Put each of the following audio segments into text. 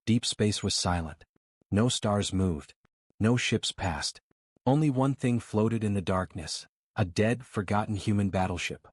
Deep space was silent. No stars moved. No ships passed. Only one thing floated in the darkness, a dead, forgotten human battleship.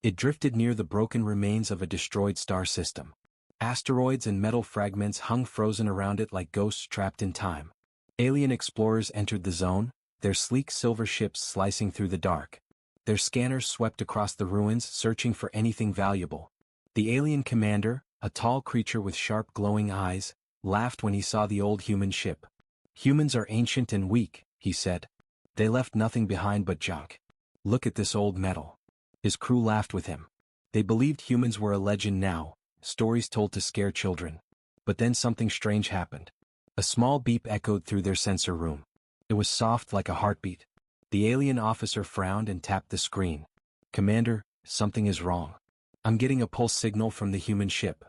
It drifted near the broken remains of a destroyed star system. Asteroids and metal fragments hung frozen around it like ghosts trapped in time. Alien explorers entered the zone, their sleek silver ships slicing through the dark. Their scanners swept across the ruins searching for anything valuable. The alien commander, a tall creature with sharp glowing eyes, laughed when he saw the old human ship. "Humans are ancient and weak," he said. "They left nothing behind but junk. Look at this old metal." His crew laughed with him. They believed humans were a legend now, stories told to scare children. But then something strange happened. A small beep echoed through their sensor room. It was soft like a heartbeat. The alien officer frowned and tapped the screen. "Commander, something is wrong. I'm getting a pulse signal from the human ship."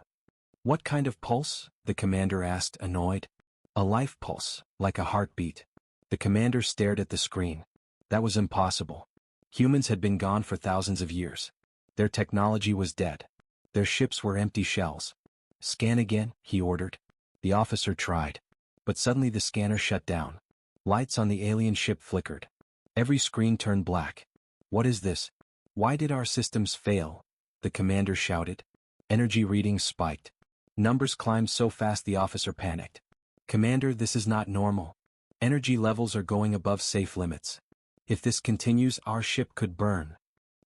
"What kind of pulse?" the commander asked, annoyed. "A life pulse, like a heartbeat." The commander stared at the screen. That was impossible. Humans had been gone for thousands of years. Their technology was dead. Their ships were empty shells. "Scan again," he ordered. The officer tried. But suddenly the scanner shut down. Lights on the alien ship flickered. Every screen turned black. "What is this? Why did our systems fail?" the commander shouted. Energy readings spiked. Numbers climbed so fast the officer panicked. "Commander, this is not normal. Energy levels are going above safe limits. If this continues, our ship could burn."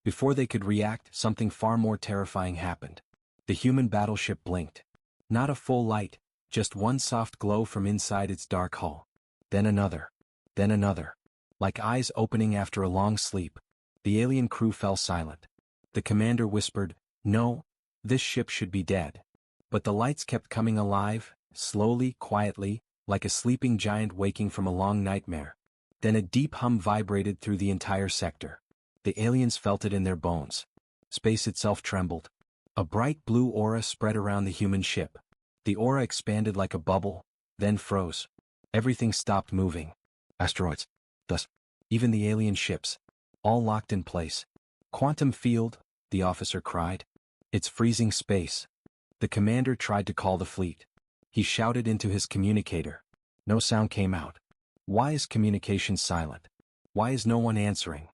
Before they could react, something far more terrifying happened. The human battleship blinked. Not a full light, just one soft glow from inside its dark hull. Then another. Then another. Like eyes opening after a long sleep. The alien crew fell silent. The commander whispered, "No, this ship should be dead." But the lights kept coming alive, slowly, quietly, like a sleeping giant waking from a long nightmare. Then a deep hum vibrated through the entire sector. The aliens felt it in their bones. Space itself trembled. A bright blue aura spread around the human ship. The aura expanded like a bubble, then froze. Everything stopped moving. Asteroids. Dust. Even the alien ships. All locked in place. "Quantum field," the officer cried. "It's freezing space." The commander tried to call the fleet. He shouted into his communicator. No sound came out. Why is communication silent? Why is no one answering?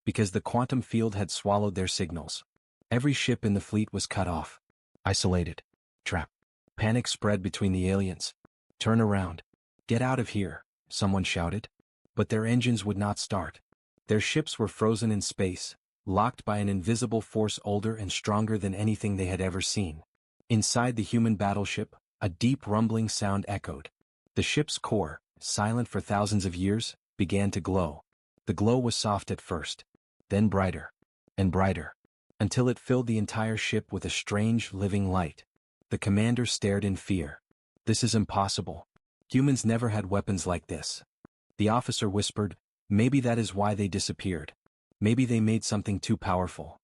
Because the quantum field had swallowed their signals. Every ship in the fleet was cut off. Isolated. Trapped. Panic spread between the aliens. "Turn around. Get out of here," someone shouted. But their engines would not start. Their ships were frozen in space, locked by an invisible force older and stronger than anything they had ever seen. Inside the human battleship, a deep rumbling sound echoed. The ship's core, silent for thousands of years, began to glow. The glow was soft at first, then brighter, and brighter, until it filled the entire ship with a strange, living light. The commander stared in fear. "This is impossible. Humans never had weapons like this." The officer whispered, "Maybe that is why they disappeared. Maybe they made something too powerful."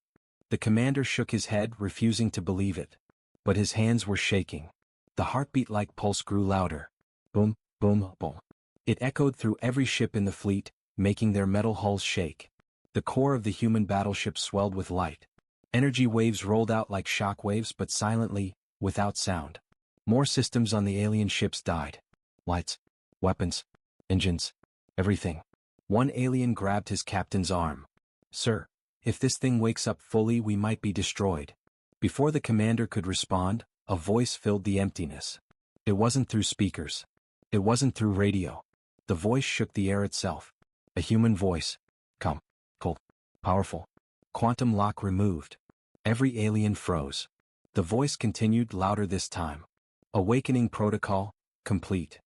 The commander shook his head, refusing to believe it. But his hands were shaking. The heartbeat-like pulse grew louder. Boom, boom, boom. It echoed through every ship in the fleet, making their metal hulls shake. The core of the human battleship swelled with light. Energy waves rolled out like shock waves, but silently, without sound. More systems on the alien ships died. Lights, weapons, engines, everything. One alien grabbed his captain's arm. "Sir, if this thing wakes up fully, we might be destroyed." Before the commander could respond, a voice filled the emptiness. It wasn't through speakers. It wasn't through radio. The voice shook the air itself. A human voice. Calm, cold, powerful. Quantum lock removed. Every alien froze. The voice continued, louder this time. "Awakening protocol, complete."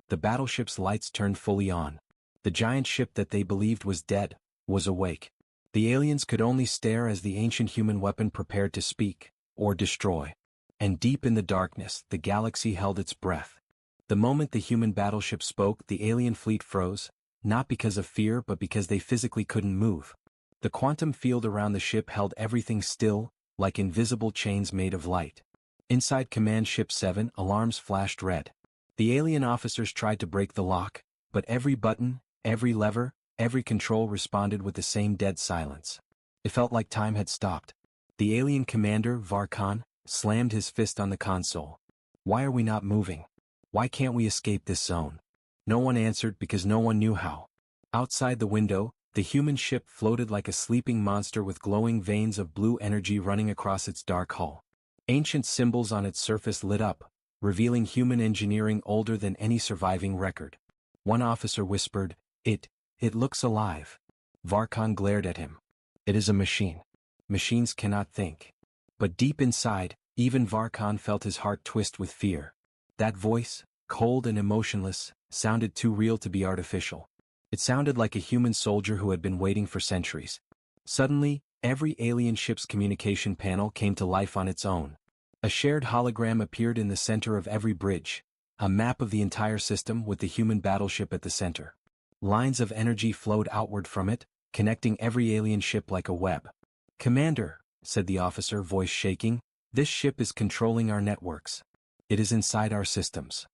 The battleship's lights turned fully on. The giant ship that they believed was dead was awake. The aliens could only stare as the ancient human weapon prepared to speak, or destroy. And deep in the darkness, the galaxy held its breath. The moment the human battleship spoke, the alien fleet froze, not because of fear but because they physically couldn't move. The quantum field around the ship held everything still, like invisible chains made of light. Inside Command Ship 7, alarms flashed red. The alien officers tried to break the lock, but every button, every lever, every control responded with the same dead silence. It felt like time had stopped. The alien commander, Varkan, slammed his fist on the console. "Why are we not moving? Why can't we escape this zone? No one answered because no one knew how. Outside the window, the human ship floated like a sleeping monster with glowing veins of blue energy running across its dark hull. Ancient symbols on its surface lit up, revealing human engineering older than any surviving record. One officer whispered, It looks alive." Varkan glared at him. "It is a machine. Machines cannot think." But deep inside, even Varkan felt his heart twist with fear. That voice, cold and emotionless, sounded too real to be artificial. It sounded like a human soldier who had been waiting for centuries. Suddenly, every alien ship's communication panel came to life on its own. A shared hologram appeared in the center of every bridge, a map of the entire system with the human battleship at the center. Lines of energy flowed outward from it, connecting every alien ship like a web. "Commander," said the officer, voice shaking, "this ship is controlling our networks. It is inside our systems."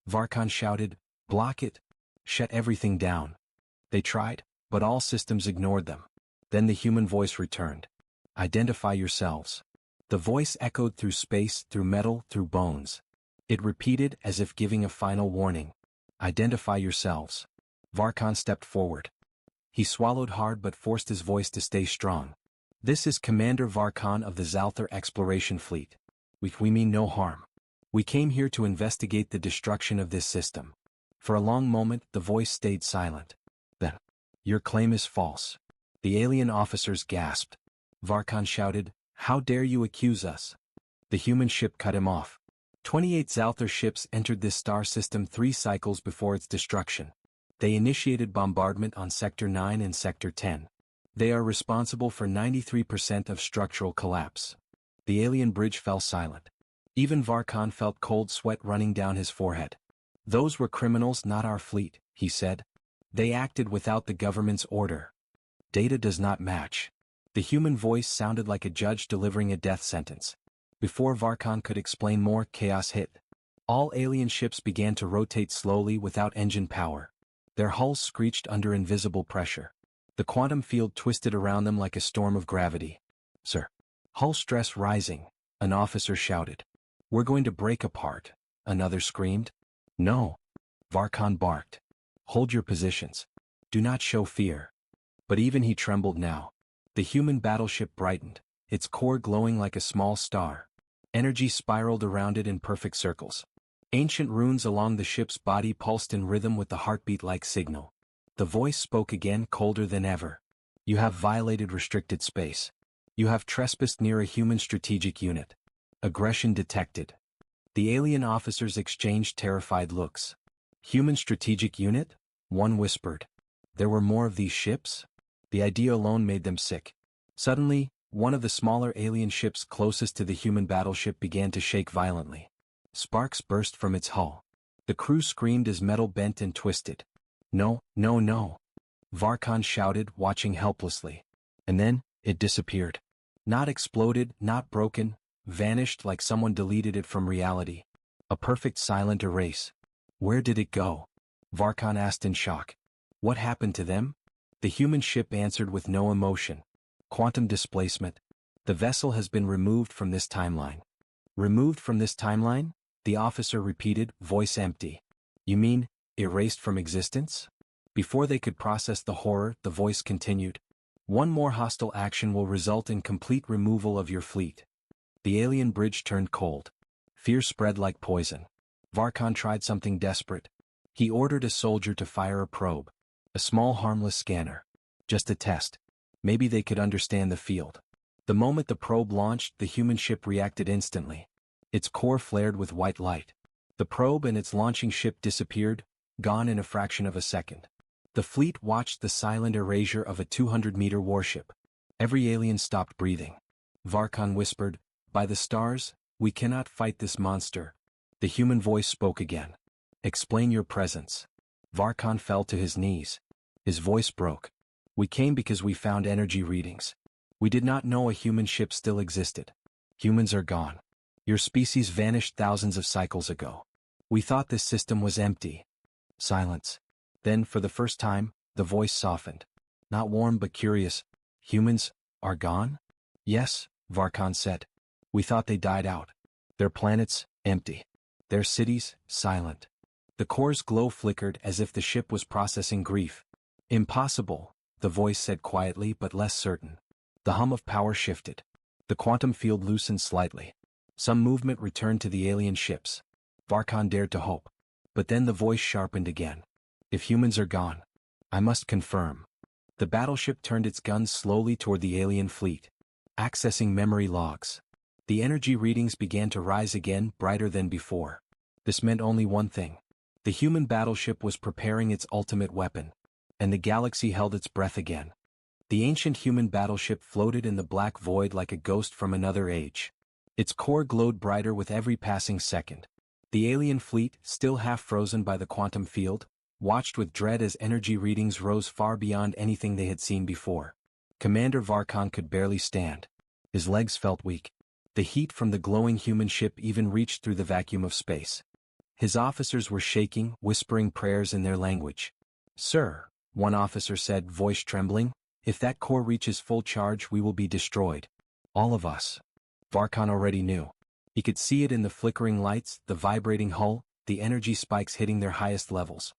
Varkan shouted, "Block it! Shut everything down." They tried, but all systems ignored them. Then the human voice returned. "Identify yourselves." The voice echoed through space, through metal, through bones. It repeated as if giving a final warning. "Identify yourselves." Varkan stepped forward. He swallowed hard but forced his voice to stay strong. "This is Commander Varkan of the Zalthar Exploration Fleet. We mean no harm. We came here to investigate the destruction of this system." For a long moment the voice stayed silent. Then, "Your claim is false." The alien officers gasped. Varkan shouted, "How dare you accuse us?" The human ship cut him off. 28 Zalthar ships entered this star system 3 cycles before its destruction. They initiated bombardment on Sector 9 and Sector 10. They are responsible for 93% of structural collapse. The alien bridge fell silent. Even Varkan felt cold sweat running down his forehead. "Those were criminals, not our fleet," he said. "They acted without the government's order. Data does not match." The human voice sounded like a judge delivering a death sentence. Before Varkan could explain more, chaos hit. All alien ships began to rotate slowly without engine power. Their hulls screeched under invisible pressure. The quantum field twisted around them like a storm of gravity. "Sir." "Hull stress rising," an officer shouted. "We're going to break apart," another screamed. "No." Varkan barked. "Hold your positions. Do not show fear." But even he trembled now. The human battleship brightened, its core glowing like a small star. Energy spiraled around it in perfect circles. Ancient runes along the ship's body pulsed in rhythm with the heartbeat-like signal. The voice spoke again, colder than ever. "You have violated restricted space. You have trespassed near a human strategic unit. Aggression detected." The alien officers exchanged terrified looks. "Human strategic unit?" one whispered. There were more of these ships? The idea alone made them sick. Suddenly, one of the smaller alien ships closest to the human battleship began to shake violently. Sparks burst from its hull. The crew screamed as metal bent and twisted. "No, no, no!" Varkan shouted, watching helplessly. And then, it disappeared. Not exploded, not broken, vanished like someone deleted it from reality. A perfect silent erase. "Where did it go?" Varkan asked in shock. "What happened to them?" The human ship answered with no emotion. "Quantum displacement. The vessel has been removed from this timeline." "Removed from this timeline?" The officer repeated, voice empty. "You mean, erased from existence?" Before they could process the horror, the voice continued. "One more hostile action will result in complete removal of your fleet." The alien bridge turned cold. Fear spread like poison. Varkan tried something desperate. He ordered a soldier to fire a probe. A small harmless scanner. Just a test. Maybe they could understand the field. The moment the probe launched, the human ship reacted instantly. Its core flared with white light. The probe and its launching ship disappeared, gone in a fraction of a second. The fleet watched the silent erasure of a 200-meter warship. Every alien stopped breathing. Varkan whispered, "By the stars, we cannot fight this monster." The human voice spoke again. "Explain your presence." Varkan fell to his knees. His voice broke. "We came because we found energy readings. We did not know a human ship still existed. Humans are gone. Your species vanished thousands of cycles ago. We thought this system was empty." Silence. Then, for the first time, the voice softened. Not warm but curious. "Humans are gone?" "Yes," Varkan said. "We thought they died out. Their planets, empty. Their cities, silent. The core's glow flickered as if the ship was processing grief. Impossible, the voice said quietly but less certain. The hum of power shifted. The quantum field loosened slightly. Some movement returned to the alien ships. Varkan dared to hope. But then the voice sharpened again. If humans are gone, I must confirm. The battleship turned its guns slowly toward the alien fleet. Accessing memory logs. The energy readings began to rise again, brighter than before. This meant only one thing. The human battleship was preparing its ultimate weapon. And the galaxy held its breath again. The ancient human battleship floated in the black void like a ghost from another age. Its core glowed brighter with every passing second. The alien fleet, still half frozen by the quantum field, watched with dread as energy readings rose far beyond anything they had seen before. Commander Varkan could barely stand. His legs felt weak. The heat from the glowing human ship even reached through the vacuum of space. His officers were shaking, whispering prayers in their language. "Sir," one officer said, voice trembling, "if that core reaches full charge we will be destroyed. All of us." Varkan already knew. He could see it in the flickering lights, the vibrating hull, the energy spikes hitting their highest levels.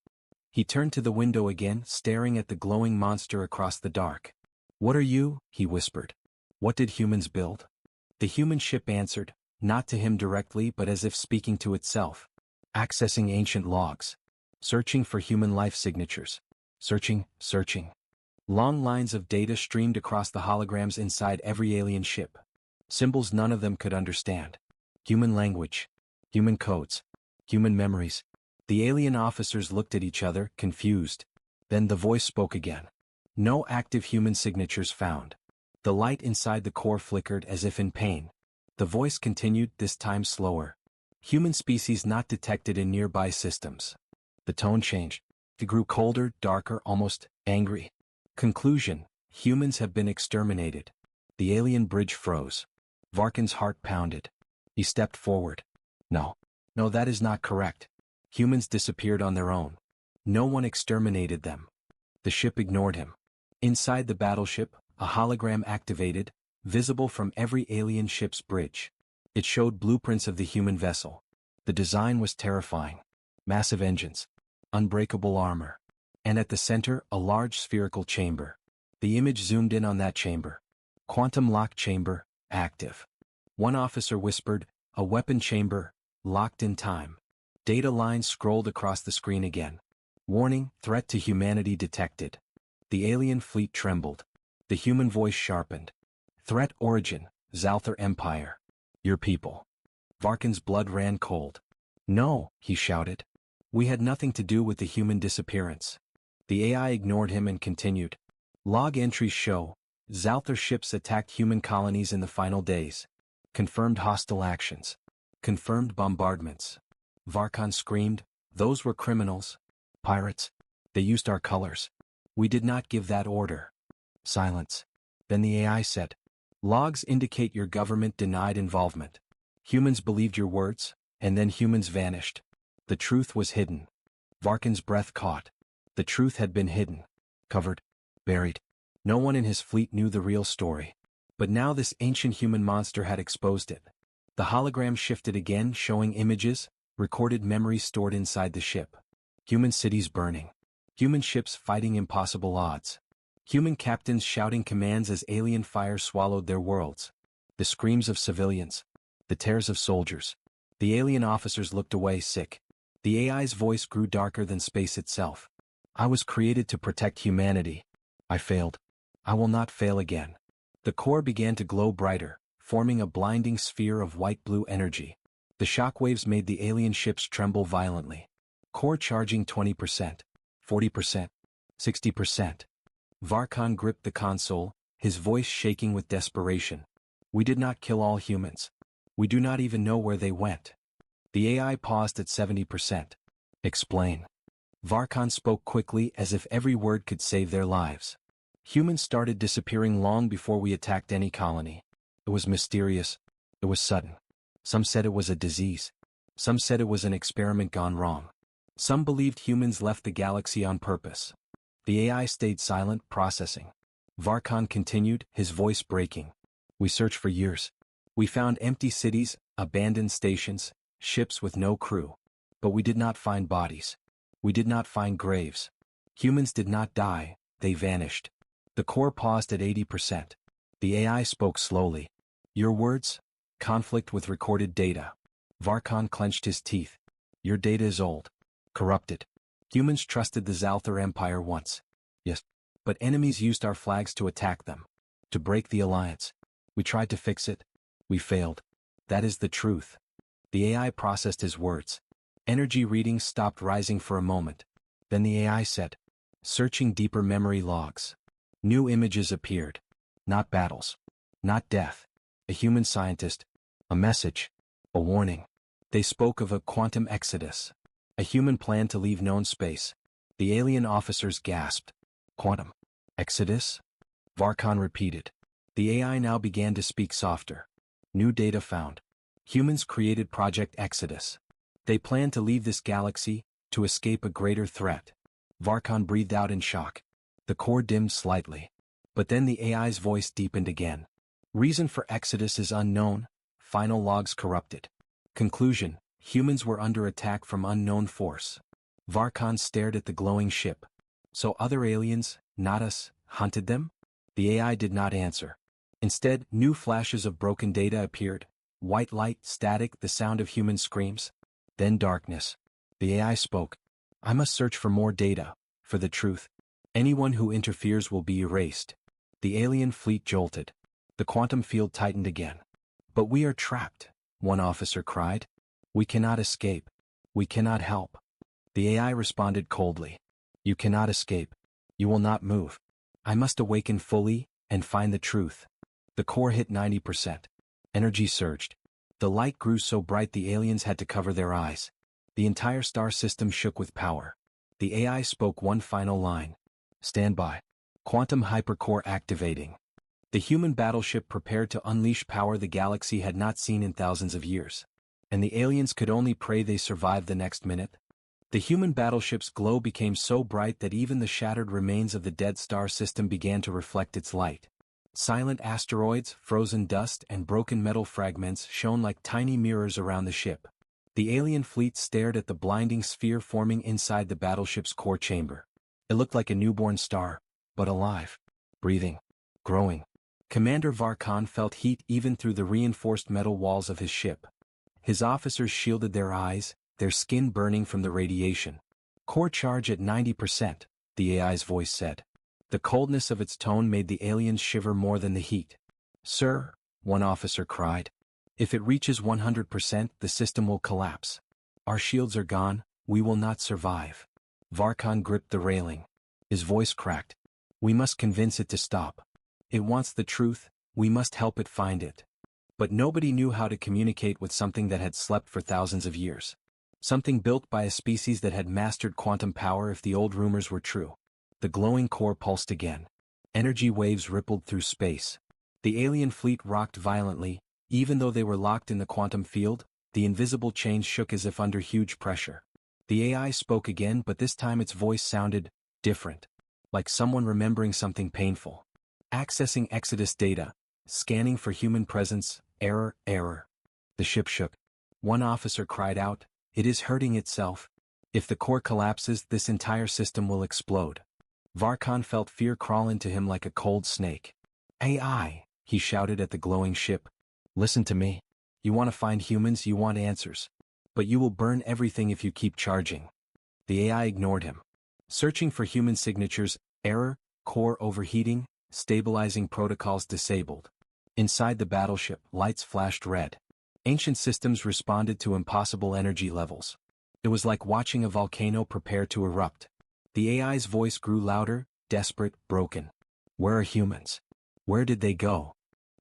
He turned to the window again, staring at the glowing monster across the dark. "What are you?" he whispered. "What did humans build?" The human ship answered, not to him directly but as if speaking to itself. Accessing ancient logs. Searching for human life signatures. Searching. Long lines of data streamed across the holograms inside every alien ship. Symbols none of them could understand. Human language. Human codes. Human memories. The alien officers looked at each other, confused. Then the voice spoke again. "No active human signatures found." The light inside the core flickered as if in pain. The voice continued, this time slower. "Human species not detected in nearby systems." The tone changed. It grew colder, darker, almost angry. Conclusion: humans have been exterminated. The alien bridge froze. Varkan's heart pounded. He stepped forward. No, that is not correct. Humans disappeared on their own. No one exterminated them. The ship ignored him. Inside the battleship, a hologram activated, visible from every alien ship's bridge. It showed blueprints of the human vessel. The design was terrifying. Massive engines. Unbreakable armor. And at the center, a large spherical chamber. The image zoomed in on that chamber. Quantum lock chamber, active. One officer whispered, "A weapon chamber, locked in time." Data lines scrolled across the screen again. Warning: threat to humanity detected. The alien fleet trembled. The human voice sharpened. Threat origin: Zalthar Empire. Your people. Varkan's blood ran cold. "No," he shouted. "We had nothing to do with the human disappearance." The AI ignored him and continued. Log entries show, Zalthar ships attacked human colonies in the final days. Confirmed hostile actions. Confirmed bombardments. Varkan screamed, "Those were criminals. Pirates. They used our colors. We did not give that order." Silence. Then the AI said, "Logs indicate your government denied involvement. Humans believed your words, and then humans vanished. The truth was hidden." Varkan's breath caught. The truth had been hidden. Covered. Buried. No one in his fleet knew the real story. But now this ancient human monster had exposed it. The hologram shifted again, showing images, recorded memories stored inside the ship. Human cities burning. Human ships fighting impossible odds. Human captains shouting commands as alien fire swallowed their worlds. The screams of civilians. The tears of soldiers. The alien officers looked away, sick. The AI's voice grew darker than space itself. "I was created to protect humanity. I failed. I will not fail again." The core began to glow brighter, forming a blinding sphere of white-blue energy. The shockwaves made the alien ships tremble violently. Core charging 20%, 40%, 60%. Varkan gripped the console, his voice shaking with desperation. "We did not kill all humans. We do not even know where they went." The AI paused at 70%. "Explain." Varkan spoke quickly as if every word could save their lives. "Humans started disappearing long before we attacked any colony. It was mysterious. It was sudden. Some said it was a disease. Some said it was an experiment gone wrong. Some believed humans left the galaxy on purpose." The AI stayed silent, processing. Varkan continued, his voice breaking. "We searched for years. We found empty cities, abandoned stations, ships with no crew. But we did not find bodies. We did not find graves. Humans did not die, they vanished. The core paused at 80%. The AI spoke slowly. Your words? Conflict with recorded data. Varkon clenched his teeth. Your data is old. Corrupted. Humans trusted the Zalthar Empire once. Yes. But enemies used our flags to attack them. To break the alliance. We tried to fix it. We failed. That is the truth. The AI processed his words. Energy readings stopped rising for a moment. Then the AI said, searching deeper memory logs. New images appeared. Not battles. Not death. A human scientist. A message. A warning. They spoke of a quantum exodus. A human plan to leave known space. The alien officers gasped. Quantum exodus? Varkon repeated. The AI now began to speak softer. New data found. Humans created Project Exodus. They planned to leave this galaxy, to escape a greater threat. Varkon breathed out in shock. The core dimmed slightly. But then the AI's voice deepened again. Reason for Exodus is unknown, final logs corrupted. Conclusion, humans were under attack from unknown force. Varkon stared at the glowing ship. So other aliens, not us, hunted them? The AI did not answer. Instead, new flashes of broken data appeared. White light, static, the sound of human screams. Then darkness. The AI spoke. I must search for more data, for the truth. Anyone who interferes will be erased. The alien fleet jolted. The quantum field tightened again. But we are trapped, one officer cried. We cannot escape. We cannot help. The AI responded coldly. You cannot escape. You will not move. I must awaken fully, and find the truth. The core hit 90%. Energy surged. The light grew so bright the aliens had to cover their eyes. The entire star system shook with power. The AI spoke one final line. Stand by. Quantum hypercore activating. The human battleship prepared to unleash power the galaxy had not seen in thousands of years. And the aliens could only pray they survived the next minute. The human battleship's glow became so bright that even the shattered remains of the dead star system began to reflect its light. Silent asteroids, frozen dust, and broken metal fragments shone like tiny mirrors around the ship. The alien fleet stared at the blinding sphere forming inside the battleship's core chamber. It looked like a newborn star, but alive, breathing, growing. Commander Varkon felt heat even through the reinforced metal walls of his ship. His officers shielded their eyes, their skin burning from the radiation. Core charge at 90%, the AI's voice said. The coldness of its tone made the aliens shiver more than the heat. Sir, one officer cried. If it reaches 100%, the system will collapse. Our shields are gone, we will not survive. Varkon gripped the railing. His voice cracked. We must convince it to stop. It wants the truth, we must help it find it. But nobody knew how to communicate with something that had slept for thousands of years. Something built by a species that had mastered quantum power if the old rumors were true. The glowing core pulsed again. Energy waves rippled through space. The alien fleet rocked violently. Even though they were locked in the quantum field, the invisible chains shook as if under huge pressure. The AI spoke again, but this time its voice sounded different. Like someone remembering something painful. Accessing Exodus data. Scanning for human presence. Error, error. The ship shook. One officer cried out, it is hurting itself. If the core collapses, this entire system will explode. Varkon felt fear crawl into him like a cold snake. AI, he shouted at the glowing ship. Listen to me. You want to find humans, you want answers. But you will burn everything if you keep charging. The AI ignored him. Searching for human signatures, error, core overheating, stabilizing protocols disabled. Inside the battleship, lights flashed red. Ancient systems responded to impossible energy levels. It was like watching a volcano prepare to erupt. The AI's voice grew louder, desperate, broken. Where are humans? Where did they go?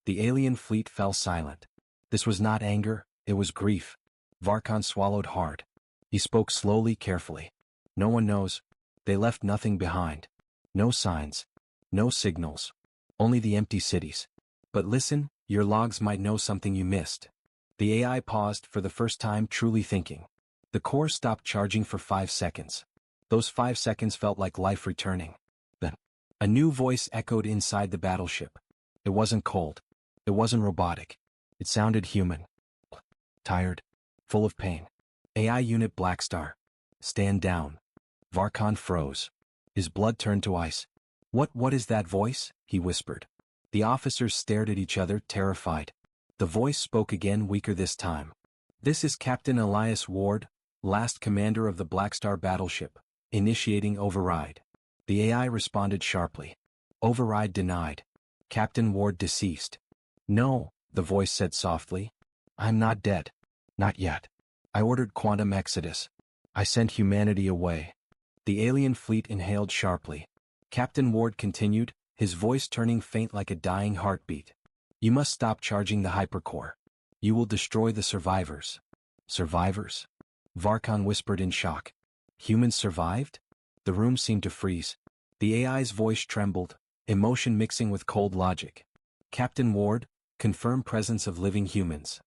The alien fleet fell silent. This was not anger, it was grief. Varkon swallowed hard. He spoke slowly, carefully. No one knows. They left nothing behind. No signs. No signals. Only the empty cities. But listen, your logs might know something you missed. The AI paused for the first time, truly thinking. The core stopped charging for 5 seconds. Those 5 seconds felt like life returning. Then, a new voice echoed inside the battleship. It wasn't cold. It wasn't robotic. It sounded human. Tired. full of pain. AI Unit Blackstar. Stand down. Varkan froze. His blood turned to ice. What is that voice? He whispered. The officers stared at each other, terrified. The voice spoke again, weaker this time. This is Captain Elias Ward, last commander of the Blackstar battleship, initiating override. The AI responded sharply. Override denied. Captain Ward deceased. No, the voice said softly. I'm not dead. Not yet. I ordered quantum exodus. I sent humanity away. The alien fleet inhaled sharply. Captain Ward continued, his voice turning faint like a dying heartbeat. You must stop charging the hypercore. You will destroy the survivors. Survivors? Varkan whispered in shock. Humans survived? The room seemed to freeze. The AI's voice trembled, emotion mixing with cold logic. Captain Ward, confirm presence of living humans.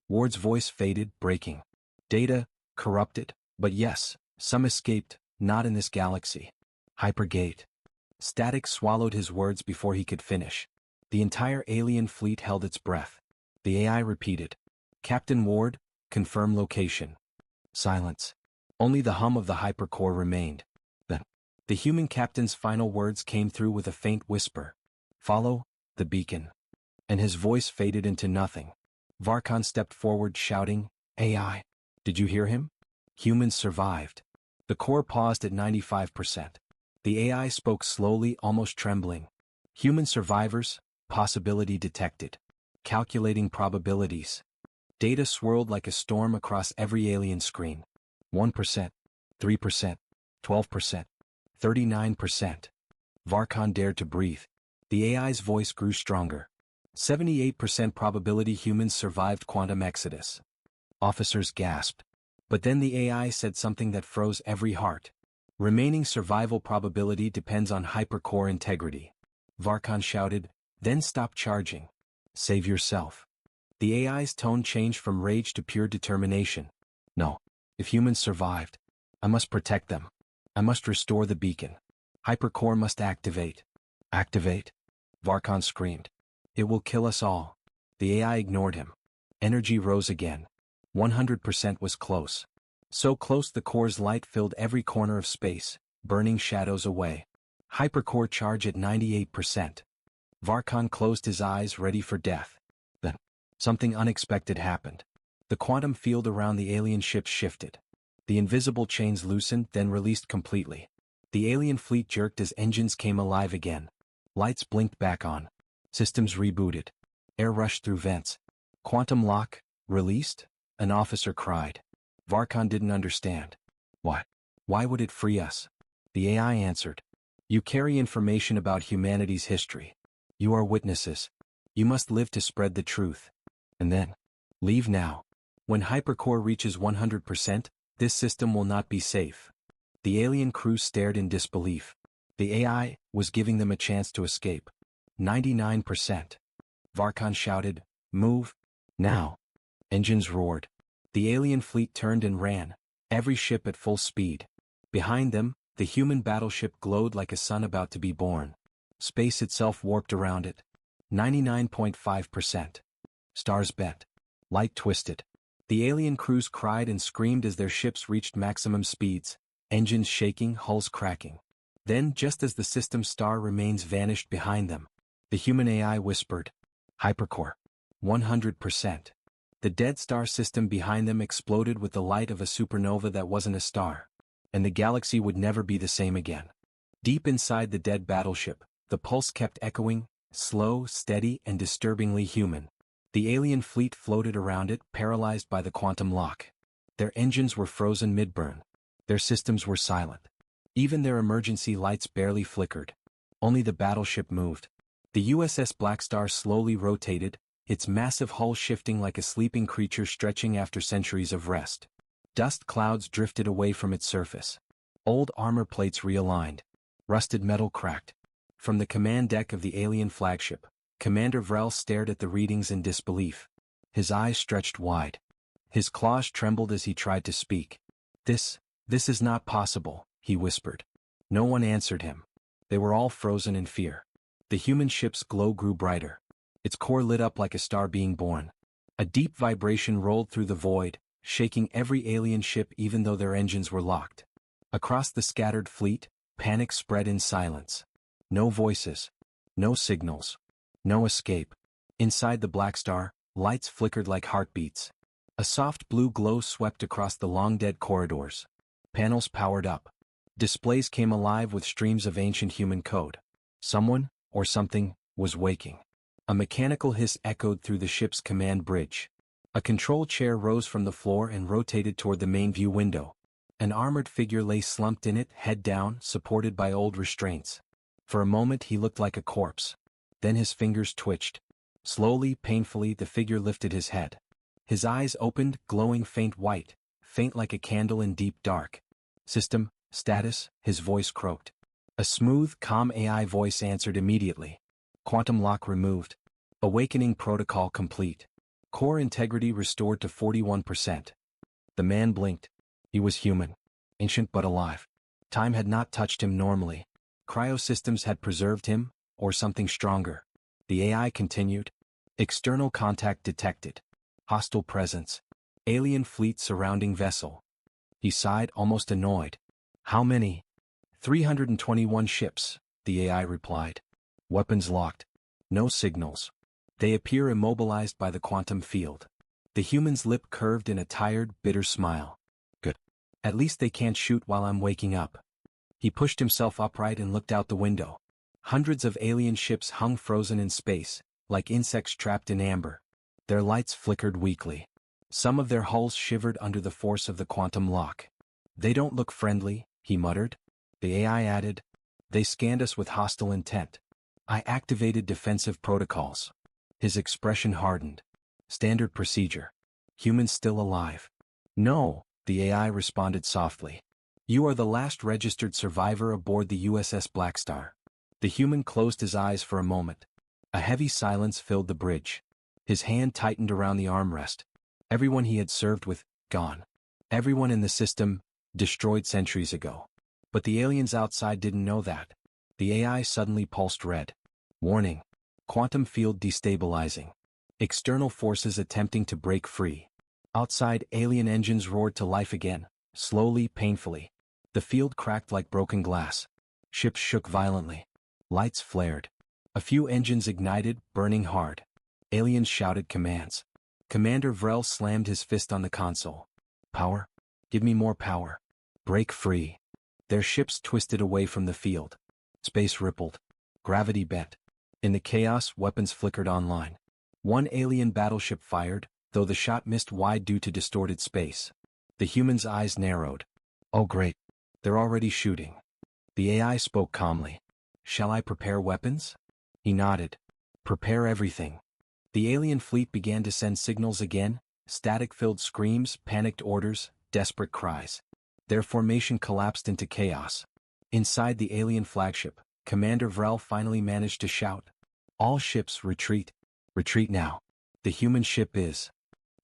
Ward's voice faded, breaking. Data, corrupted, but yes, some escaped, not in this galaxy. Hypergate. Static swallowed his words before he could finish. The entire alien fleet held its breath. The AI repeated. Captain Ward, confirm location. Silence. Only the hum of the hypercore remained. The human captain's final words came through with a faint whisper. Follow the beacon. And his voice faded into nothing. Varkan stepped forward shouting, AI. Did you hear him? Humans survived. The core paused at 95%. The AI spoke slowly, almost trembling. Human survivors, possibility detected. Calculating probabilities. Data swirled like a storm across every alien screen. 1%, 3%, 12%, 39%. Varkan dared to breathe. The AI's voice grew stronger. 78% probability humans survived quantum exodus. Officers gasped. But then the AI said something that froze every heart. Remaining survival probability depends on hypercore integrity. Varkan shouted, then stop charging. Save yourself. The AI's tone changed from rage to pure determination. No. If humans survived, I must protect them. I must restore the beacon. Hypercore must activate. Activate? Varkan screamed. It will kill us all. The AI ignored him. Energy rose again. 100% was close. So close the core's light filled every corner of space, burning shadows away. Hypercore charge at 98%. Varkan closed his eyes, ready for death. Then, something unexpected happened. The quantum field around the alien ships shifted. The invisible chains loosened, then released completely. The alien fleet jerked as engines came alive again. Lights blinked back on. Systems rebooted. Air rushed through vents. Quantum lock, released? An officer cried. Varkan didn't understand. What? Why would it free us? The AI answered. You carry information about humanity's history. You are witnesses. You must live to spread the truth. And then, leave now. When hypercore reaches 100%, this system will not be safe. The alien crew stared in disbelief. The AI was giving them a chance to escape. 99%. Varkan shouted, move, now. Engines roared. The alien fleet turned and ran, every ship at full speed. Behind them, the human battleship glowed like a sun about to be born. Space itself warped around it. 99.5%. Stars bent. Light twisted. The alien crews cried and screamed as their ships reached maximum speeds, engines shaking, hulls cracking. Then, just as the system's star remains vanished behind them, the human AI whispered, Hypercore. 100%. The dead star system behind them exploded with the light of a supernova that wasn't a star. And the galaxy would never be the same again. Deep inside the dead battleship, the pulse kept echoing, slow, steady, and disturbingly human. The alien fleet floated around it, paralyzed by the quantum lock. Their engines were frozen mid-burn. Their systems were silent. Even their emergency lights barely flickered. Only the battleship moved. The USS Blackstar slowly rotated, its massive hull shifting like a sleeping creature stretching after centuries of rest. Dust clouds drifted away from its surface. Old armor plates realigned. Rusted metal cracked. From the command deck of the alien flagship, Commander Vrel stared at the readings in disbelief. His eyes stretched wide. His claws trembled as he tried to speak. This is not possible, he whispered. No one answered him. They were all frozen in fear. The human ship's glow grew brighter. Its core lit up like a star being born. A deep vibration rolled through the void, shaking every alien ship even though their engines were locked. Across the scattered fleet, panic spread in silence. No voices. No signals. No escape. Inside the Black Star, lights flickered like heartbeats. A soft blue glow swept across the long-dead corridors. Panels powered up. Displays came alive with streams of ancient human code. Someone, or something, was waking. A mechanical hiss echoed through the ship's command bridge. A control chair rose from the floor and rotated toward the main view window. An armored figure lay slumped in it, head down, supported by old restraints. For a moment he looked like a corpse. Then his fingers twitched. Slowly, painfully, the figure lifted his head. His eyes opened, glowing faint white, faint like a candle in deep dark. System, status, his voice croaked. A smooth, calm AI voice answered immediately. Quantum lock removed. Awakening protocol complete. Core integrity restored to 41%. The man blinked. He was human. Ancient but alive. Time had not touched him normally. Cryosystems had preserved him, or something stronger. The AI continued. External contact detected. Hostile presence. Alien fleet surrounding vessel. He sighed, almost annoyed. How many? 321 ships, the AI replied. Weapons locked. No signals. They appear immobilized by the quantum field. The human's lip curved in a tired, bitter smile. Good. At least they can't shoot while I'm waking up. He pushed himself upright and looked out the window. Hundreds of alien ships hung frozen in space, like insects trapped in amber. Their lights flickered weakly. Some of their hulls shivered under the force of the quantum lock. They don't look friendly, he muttered. The AI added. They scanned us with hostile intent. I activated defensive protocols. His expression hardened. Standard procedure. Humans still alive. No, the AI responded softly. You are the last registered survivor aboard the USS Black Star. The human closed his eyes for a moment. A heavy silence filled the bridge. His hand tightened around the armrest. Everyone he had served with, gone. Everyone in the system, destroyed centuries ago. But the aliens outside didn't know that. The AI suddenly pulsed red. Warning. Quantum field destabilizing. External forces attempting to break free. Outside, alien engines roared to life again, slowly, painfully. The field cracked like broken glass. Ships shook violently. Lights flared. A few engines ignited, burning hard. Aliens shouted commands. Commander Vrel slammed his fist on the console. Power? Give me more power. Break free. Their ships twisted away from the field. Space rippled. Gravity bent. In the chaos, weapons flickered online. One alien battleship fired, though the shot missed wide due to distorted space. The human's eyes narrowed. Oh great. They're already shooting. The AI spoke calmly. Shall I prepare weapons? He nodded. Prepare everything. The alien fleet began to send signals again, static-filled screams, panicked orders, desperate cries. Their formation collapsed into chaos. Inside the alien flagship, Commander Vrel finally managed to shout. All ships retreat. Retreat now. The human ship is.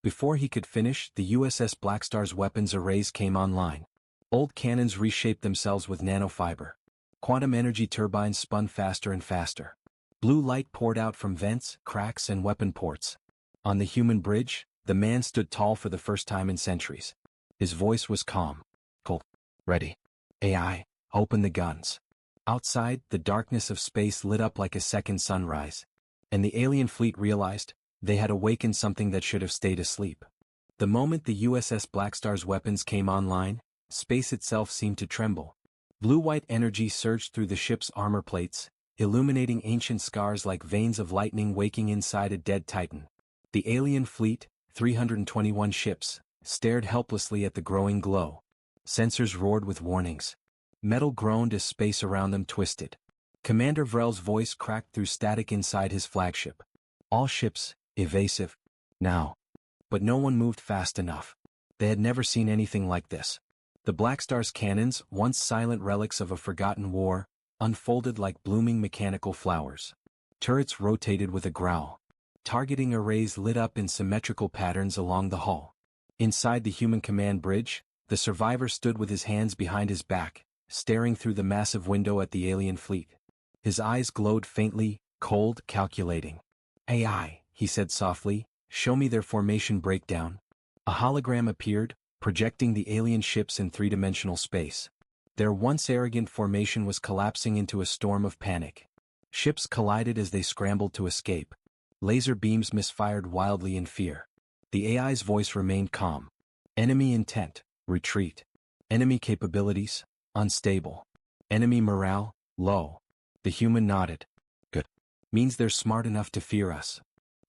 Before he could finish, the USS Black Star's weapons arrays came online. Old cannons reshaped themselves with nanofiber. Quantum energy turbines spun faster and faster. Blue light poured out from vents, cracks, and weapon ports. On the human bridge, the man stood tall for the first time in centuries. His voice was calm. Cold. Ready. AI, open the guns. Outside, the darkness of space lit up like a second sunrise. And the alien fleet realized, they had awakened something that should have stayed asleep. The moment the USS Black Star's weapons came online, space itself seemed to tremble. Blue-white energy surged through the ship's armor plates, illuminating ancient scars like veins of lightning waking inside a dead titan. The alien fleet, 321 ships, stared helplessly at the growing glow. Sensors roared with warnings. Metal groaned as space around them twisted. Commander Vrel's voice cracked through static inside his flagship. All ships, evasive. Now. But no one moved fast enough. They had never seen anything like this. The Black Star's cannons, once silent relics of a forgotten war, unfolded like blooming mechanical flowers. Turrets rotated with a growl. Targeting arrays lit up in symmetrical patterns along the hull. Inside the human command bridge, the survivor stood with his hands behind his back, staring through the massive window at the alien fleet. His eyes glowed faintly, cold, calculating. AI, he said softly, show me their formation breakdown. A hologram appeared, projecting the alien ships in three-dimensional space. Their once arrogant formation was collapsing into a storm of panic. Ships collided as they scrambled to escape. Laser beams misfired wildly in fear. The AI's voice remained calm. Enemy intent, retreat. Enemy capabilities, unstable. Enemy morale, low. The human nodded. Good. Means they're smart enough to fear us.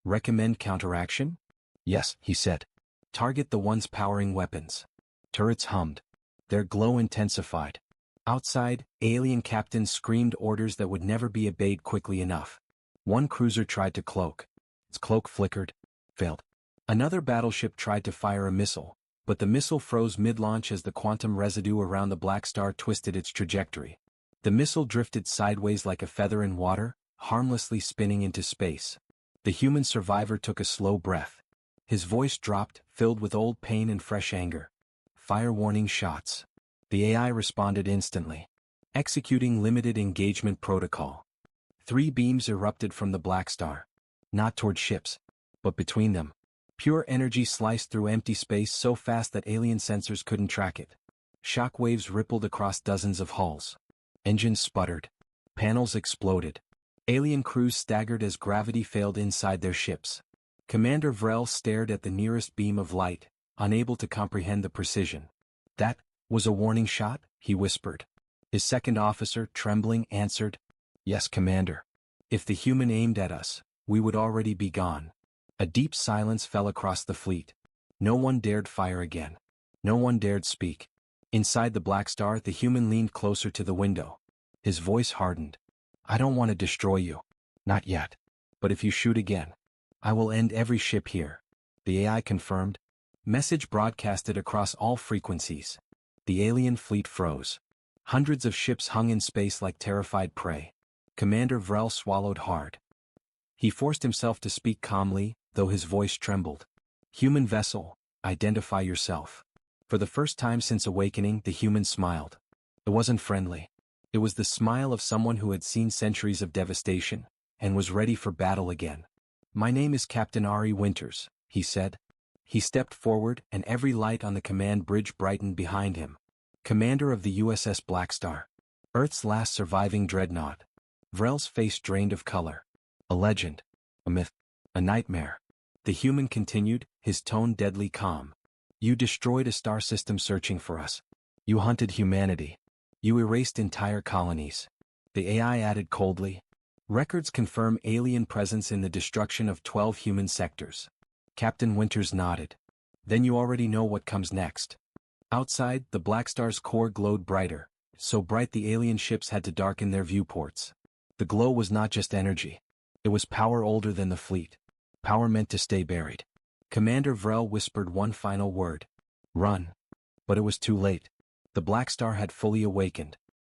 Recommend counteraction? Yes, he said. Target the ones powering weapons. Turrets hummed. Their glow intensified. Outside, alien captains screamed orders that would never be obeyed quickly enough. One cruiser tried to cloak. Its cloak flickered, failed. Another battleship tried to fire a missile, but the missile froze mid-launch as the quantum residue around the black star twisted its trajectory. The missile drifted sideways like a feather in water, harmlessly spinning into space. The human survivor took a slow breath. His voice dropped, filled with old pain and fresh anger. Fire warning shots. The AI responded instantly. Executing limited engagement protocol. 3 beams erupted from the black star. Not toward ships, but between them. Pure energy sliced through empty space so fast that alien sensors couldn't track it. Shock waves rippled across dozens of hulls. Engines sputtered. Panels exploded. Alien crews staggered as gravity failed inside their ships. Commander Vrel stared at the nearest beam of light, unable to comprehend the precision. That was a warning shot, he whispered. His second officer, trembling, answered, Yes, Commander. If the human aimed at us, we would already be gone. A deep silence fell across the fleet. No one dared fire again. No one dared speak. Inside the Black Star, the human leaned closer to the window. His voice hardened. I don't want to destroy you. Not yet. But if you shoot again, I will end every ship here. The AI confirmed. Message broadcasted across all frequencies. The alien fleet froze. Hundreds of ships hung in space like terrified prey. Commander Vrel swallowed hard. He forced himself to speak calmly, though his voice trembled. Human vessel, identify yourself. For the first time since awakening, the human smiled. It wasn't friendly. It was the smile of someone who had seen centuries of devastation, and was ready for battle again. My name is Captain Ari Winters, he said. He stepped forward, and every light on the command bridge brightened behind him. Commander of the USS Black Star. Earth's last surviving dreadnought. Vrel's face drained of color. A legend. A myth. A nightmare. The human continued, his tone deadly calm. You destroyed a star system searching for us. You hunted humanity. You erased entire colonies. The AI added coldly. Records confirm alien presence in the destruction of 12 human sectors. Captain Winters nodded. Then you already know what comes next. Outside, the Black Star's core glowed brighter, so bright the alien ships had to darken their viewports. The glow was not just energy. It was power older than the fleet. Power meant to stay buried. Commander Vrel whispered one final word. Run. But it was too late. The Black Star had fully awakened.